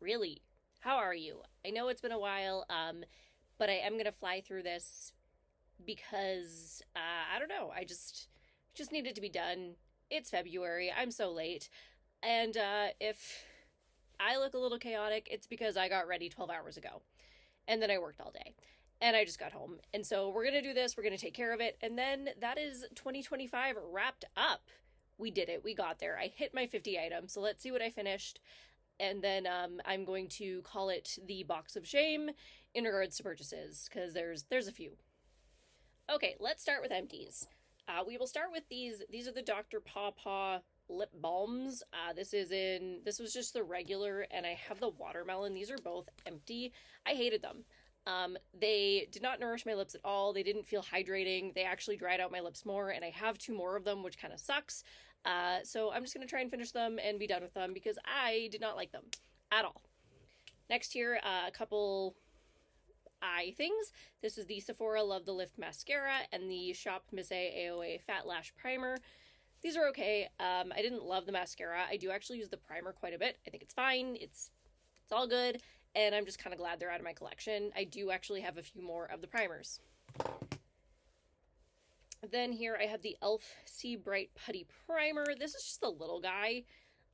really. How are you? I know it's been a while, but I am gonna fly through this because I don't know. I just need it to be done. It's February. I'm so late, and if I look a little chaotic, it's because I got ready 12 hours ago, and then I worked all day, and I just got home. And so we're gonna do this. We're gonna take care of it, and then that is 2025 wrapped up. We did it. We got there. I hit my 50 items. So let's see what I finished, and then I'm going to call it the box of shame in regards to purchases because there's a few. Okay, let's start with empties. We will start with these. These are the Dr. Paw Paw lip balms. This was just the regular, and I have the watermelon. These are both empty. I hated them. They did not nourish my lips at all. They didn't feel hydrating. They actually dried out my lips more, and I have two more of them, which kind of sucks. So I'm just going to try and finish them and be done with them because I did not like them at all. Next here, a couple eye things. This is the Sephora Love the Lift Mascara and the Shop Miss AOA Fat Lash Primer. These are okay. I didn't love the mascara. I do actually use the primer quite a bit. I think it's fine. It's all good. And I'm just kind of glad they're out of my collection. I do actually have a few more of the primers. Then here I have the e.l.f. Sea Bright Putty Primer. This is just a little guy.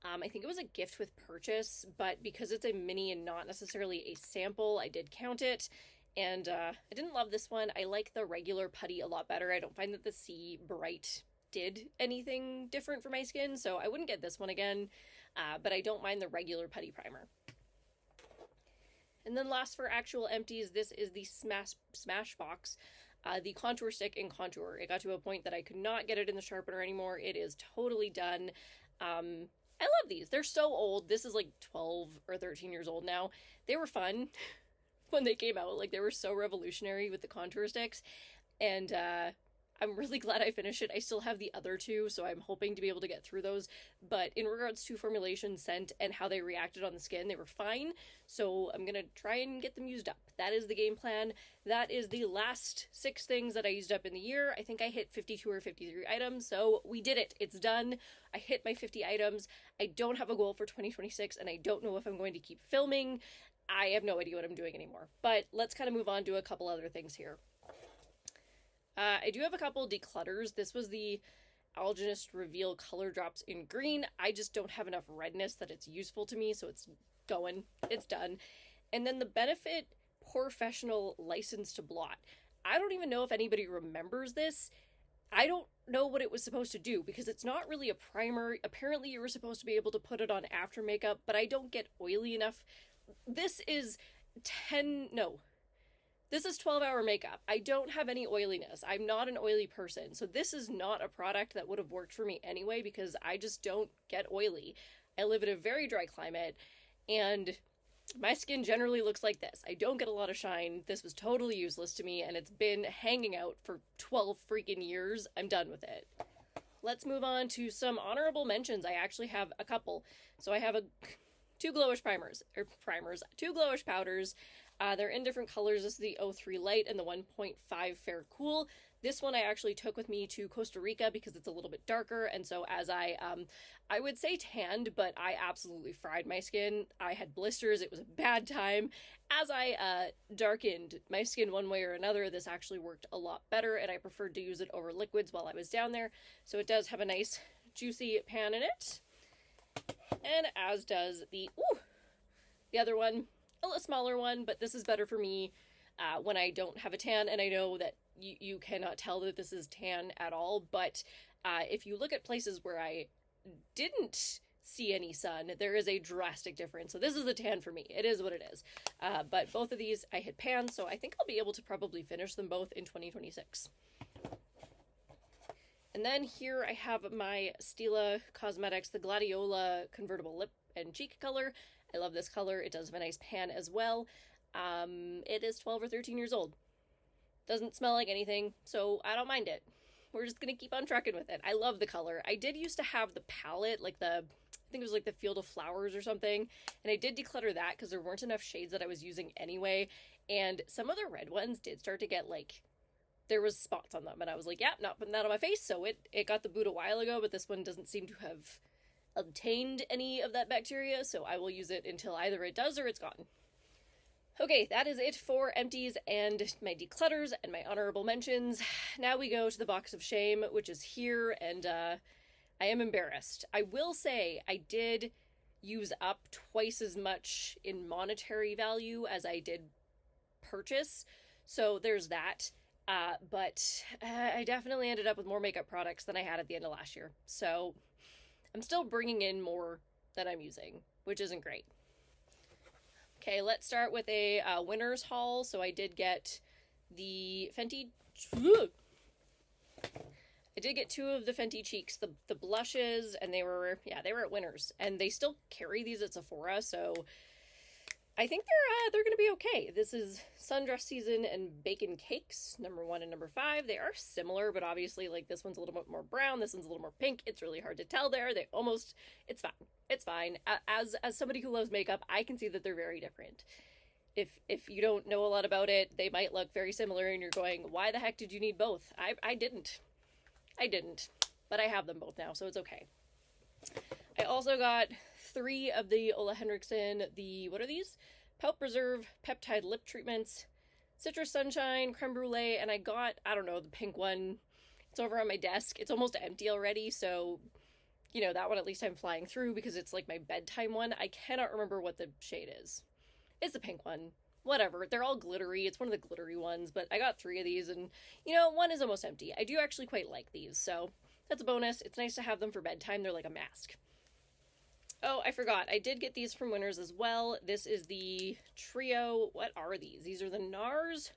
I think it was a gift with purchase, but because it's a mini and not necessarily a sample, I did count it. And I didn't love this one. I like the regular putty a lot better. I don't find that the Sea Bright did anything different for my skin, so I wouldn't get this one again. But I don't mind the regular putty primer. And then last for actual empties, this is the Smashbox, the contour stick in contour. It got to a point that I could not get it in the sharpener anymore. It is totally done. I love these. They're so old. This is like 12 or 13 years old now. They were fun when they came out. Like, they were so revolutionary with the contour sticks. And I'm really glad I finished it. I still have the other two, so I'm hoping to be able to get through those. But in regards to formulation, scent, and how they reacted on the skin, they were fine. So I'm going to try and get them used up. That is the game plan. That is the last 6 things that I used up in the year. I think I hit 52 or 53 items, so we did it. It's done. I hit my 50 items. I don't have a goal for 2026, and I don't know if I'm going to keep filming. I have no idea what I'm doing anymore. But let's kind of move on to a couple other things here. I do have a couple declutters. This was the Algenist Reveal Color Drops in green. I just don't have enough redness that it's useful to me, so it's going. It's done. And then the Benefit Professional License to Blot. I don't even know if anybody remembers this. I don't know what it was supposed to do because it's not really a primer. Apparently you were supposed to be able to put it on after makeup, but I don't get oily enough. This is 12-hour makeup. I don't have any oiliness. I'm not an oily person. So this is not a product that would have worked for me anyway because I just don't get oily. I live in a very dry climate and my skin generally looks like this. I don't get a lot of shine. This was totally useless to me and it's been hanging out for 12 freaking years. I'm done with it. Let's move on to some honorable mentions. I actually have a couple. So I have two glowish two glowish powders. They're in different colors. This is the 03 Light and the 1.5 Fair Cool. This one I actually took with me to Costa Rica because it's a little bit darker, and so as I would say tanned, but I absolutely fried my skin. I had blisters. It was a bad time. As I darkened my skin one way or another, this actually worked a lot better, and I preferred to use it over liquids while I was down there. So it does have a nice juicy pan in it, and as does the other one. A smaller one, but this is better for me when I don't have a tan, and I know that you cannot tell that this is tan at all, but if you look at places where I didn't see any sun, there is a drastic difference. So this is a tan for me. It is what it is. But both of these I hit pan, so I think I'll be able to probably finish them both in 2026. And then here I have my Stila Cosmetics, the Gladiola Convertible Lip and Cheek color. I love this color. It does have a nice pan as well. It is 12 or 13 years old. Doesn't smell like anything, so I don't mind it. We're just gonna keep on trucking with it. I love the color. I did used to have the palette, like I think it was like the Field of Flowers or something, and I did declutter that because there weren't enough shades that I was using anyway, and some of the red ones did start to get there was spots on them, and I was like, yeah, not putting that on my face, so it got the boot a while ago, but this one doesn't seem to have obtained any of that bacteria, so I will use it until either it does or it's gone. Okay, that is it for empties and my declutters and my honorable mentions. Now we go to the box of shame, which is here, and I am embarrassed. I will say I did use up twice as much in monetary value as I did purchase, so there's that. But I definitely ended up with more makeup products than I had at the end of last year. So I'm still bringing in more than I'm using, which isn't great. Okay, let's start with a winner's haul. So I did get the Fenty... I did get 2 of the Fenty cheeks, the blushes, and they were at Winners. And they still carry these at Sephora, so I think they're going to be okay. This is Sundress Season and Bacon Cakes, number 1 and number 5. They are similar, but obviously, like, this one's a little bit more brown, this one's a little more pink. It's really hard to tell there. It's fine. It's fine. As somebody who loves makeup, I can see that they're very different. If you don't know a lot about it, they might look very similar, and you're going, why the heck did you need both? I didn't, but I have them both now, so it's okay. I also got 3 of the Ole Henriksen, what are these? Pout Preserve Peptide Lip Treatments, Citrus Sunshine, Creme Brulee, and I got, I don't know, the pink one. It's over on my desk. It's almost empty already, so, you know, that one at least I'm flying through because it's like my bedtime one. I cannot remember what the shade is. It's the pink one. Whatever. They're all glittery. It's one of the glittery ones, but I got 3 of these, and, you know, one is almost empty. I do actually quite like these, so that's a bonus. It's nice to have them for bedtime. They're like a mask. Oh, I forgot. I did get these from Winners as well. This is the Trio. What are these? These are the NARS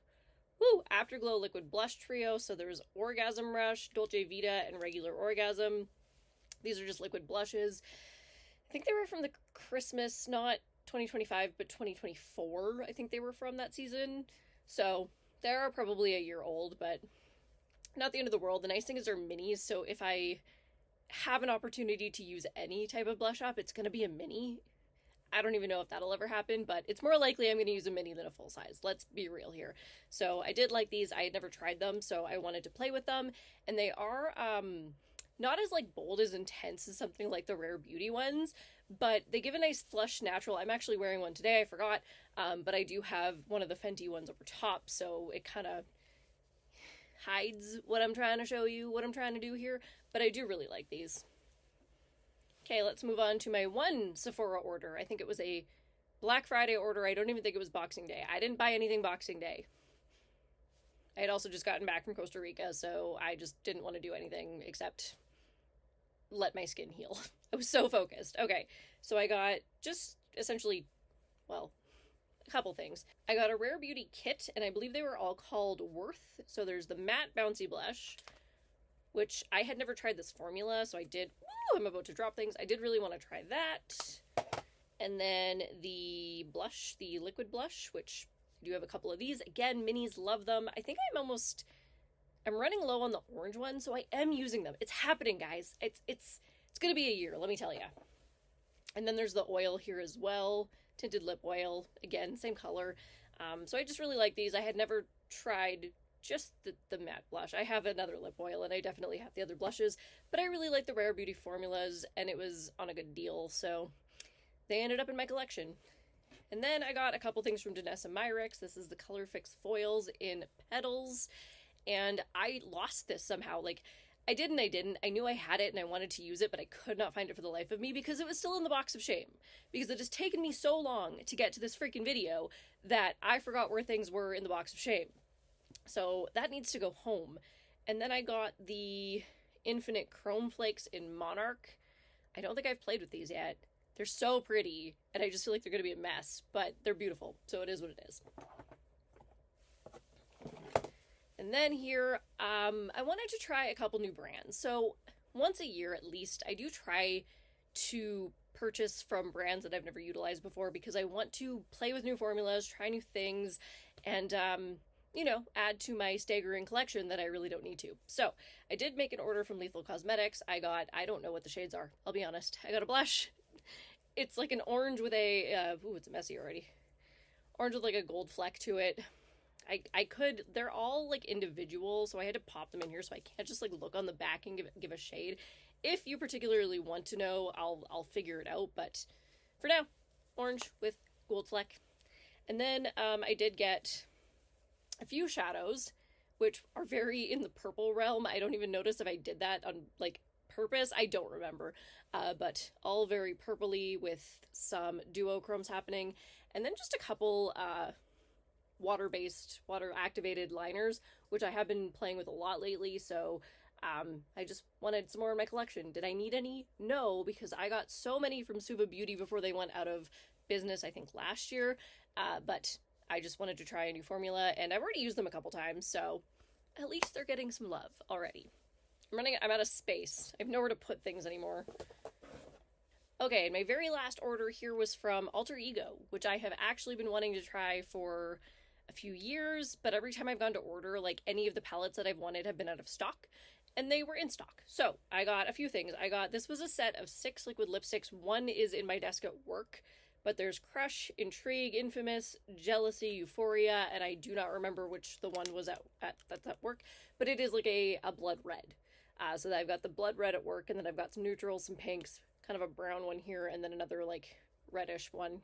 Afterglow Liquid Blush Trio. So there's Orgasm Rush, Dolce Vita, and Regular Orgasm. These are just liquid blushes. I think they were from the Christmas, not 2025, but 2024. I think they were from that season. So they're probably a year old, but not the end of the world. The nice thing is they're minis, so if I have an opportunity to use any type of blush up, it's going to be a mini. I don't even know if that'll ever happen, but it's more likely I'm going to use a mini than a full size. Let's be real here. So I did like these. I had never tried them, so I wanted to play with them, and they are not as like bold as intense as something like the Rare Beauty ones, but they give a nice flush natural. I'm actually wearing one today, I forgot, but I do have one of the Fenty ones over top, so it kind of hides what I'm trying to show you, what I'm trying to do here, but I do really like these. Okay, let's move on to my one Sephora order. I think it was a Black Friday order. I don't even think it was Boxing Day. I didn't buy anything Boxing Day. I had also just gotten back from Costa Rica, so I just didn't want to do anything except let my skin heal. I was so focused. Okay, so I got just essentially, well, a couple things. I got a Rare Beauty kit, and I believe they were all called Worth. So there's the matte bouncy blush, which I had never tried this formula, so I did, I'm about to drop things. I did really want to try that. And then the blush, the liquid blush, which I do have a couple of these. Again, minis, love them. I think I'm running low on the orange one, so I am using them. It's happening, guys. It's gonna be a year, let me tell you. And then there's the oil here as well. Tinted lip oil, again, same color. So I just really like these. I had never tried just the matte blush. I have another lip oil, and I definitely have the other blushes, but I really like the Rare Beauty formulas, and it was on a good deal, so they ended up in my collection. And then I got a couple things from Danessa Myricks. This is the Color Fix Foils in Petals, and I lost this somehow. Like, I didn't. I knew I had it and I wanted to use it, but I could not find it for the life of me because it was still in the box of shame. Because it has taken me so long to get to this freaking video that I forgot where things were in the box of shame. So that needs to go home. And then I got the Infinite Chrome Flakes in Monarch. I don't think I've played with these yet. They're so pretty, and I just feel like they're going to be a mess, but they're beautiful, so it is what it is. And then here, I wanted to try a couple new brands. So once a year at least, I do try to purchase from brands that I've never utilized before because I want to play with new formulas, try new things, and, you know, add to my staggering collection that I really don't need to. So I did make an order from Lethal Cosmetics. I don't know what the shades are, I'll be honest. I got a blush. It's like an orange with a, it's messy already. Orange with like a gold fleck to it. They're all like individual, so I had to pop them in here, so I can't just like look on the back and give a shade. If you particularly want to know, I'll figure it out. But for now, orange with gold fleck. And then I did get a few shadows, which are very in the purple realm. I don't even notice if I did that on like purpose. I don't remember. But all very purpley with some duochromes happening. And then just a couple water-based, water-activated liners, which I have been playing with a lot lately, so I just wanted some more in my collection. Did I need any? No, because I got so many from Suva Beauty before they went out of business, I think, last year, but I just wanted to try a new formula, and I've already used them a couple times, so at least they're getting some love already. I'm out of space. I have nowhere to put things anymore. Okay, and my very last order here was from Alter Ego, which I have actually been wanting to try for a few years, but every time I've gone to order, like, any of the palettes that I've wanted have been out of stock, and they were in stock. So I got a few things. This was a set of 6 liquid lipsticks. One is in my desk at work, but there's Crush, Intrigue, Infamous, Jealousy, Euphoria, and I do not remember which the one was that's at work, but it is like a blood red. So I've got the blood red at work, and then I've got some neutrals, some pinks, kind of a brown one here, and then another like reddish brown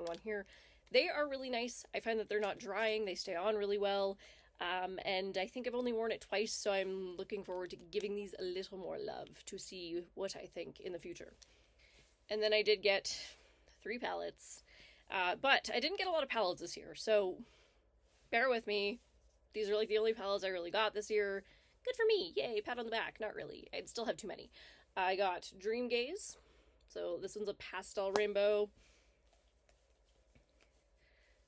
one here. They are really nice. I find that they're not drying. They stay on really well. And I think I've only worn it twice, so I'm looking forward to giving these a little more love to see what I think in the future. And then I did get 3 palettes, but I didn't get a lot of palettes this year, so bear with me. These are like the only palettes I really got this year. Good for me. Yay, pat on the back. Not really. I'd still have too many. I got Dream Gaze. So this one's a pastel rainbow.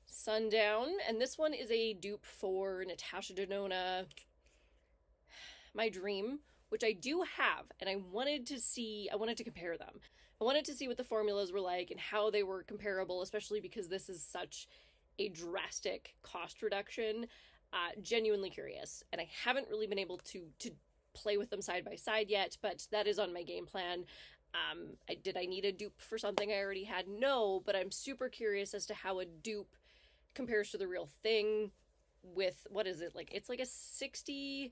Sundown. And this one is a dupe for Natasha Denona, My Dream, which I do have. And I wanted to compare them. I wanted to see what the formulas were like and how they were comparable, especially because this is such a drastic cost reduction. Genuinely curious. And I haven't really been able to play with them side by side yet, but that is on my game plan. Did I need a dupe for something I already had? No, but I'm super curious as to how a dupe compares to the real thing with, what is it, like, it's like a $60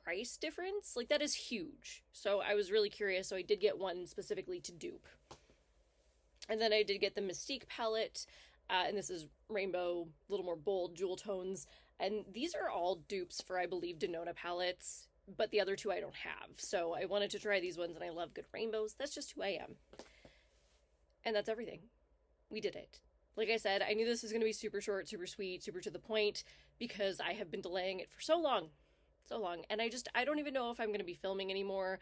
price difference. Like, that is huge. So I was really curious, so I did get one specifically to dupe. And then I did get the Mystique palette, and this is rainbow, a little more bold jewel tones. And these are all dupes for, I believe, Denona palettes, but the other 2 I don't have. So I wanted to try these ones, and I love good rainbows. That's just who I am. And that's everything. We did it. Like I said, I knew this was going to be super short, super sweet, super to the point, because I have been delaying it for so long. And I don't even know if I'm going to be filming anymore.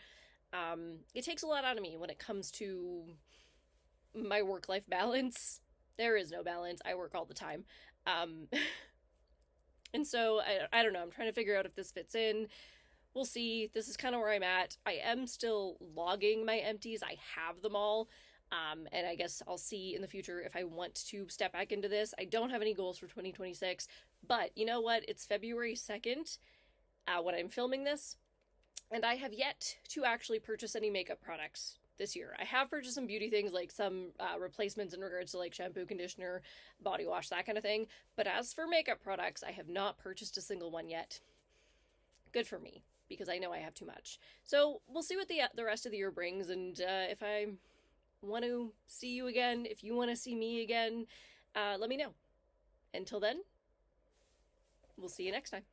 It takes a lot out of me when it comes to my work-life balance. There is no balance. I work all the time. And so, I don't know. I'm trying to figure out if this fits in. We'll see. This is kind of where I'm at. I am still logging my empties. I have them all. And I guess I'll see in the future if I want to step back into this. I don't have any goals for 2026. But you know what? It's February 2nd when I'm filming this. And I have yet to actually purchase any makeup products this year. I have purchased some beauty things, like some replacements in regards to like shampoo, conditioner, body wash, that kind of thing. But as for makeup products, I have not purchased a single one yet. Good for me, because I know I have too much. So we'll see what the rest of the year brings, and if I want to see you again, if you want to see me again, let me know. Until then, we'll see you next time.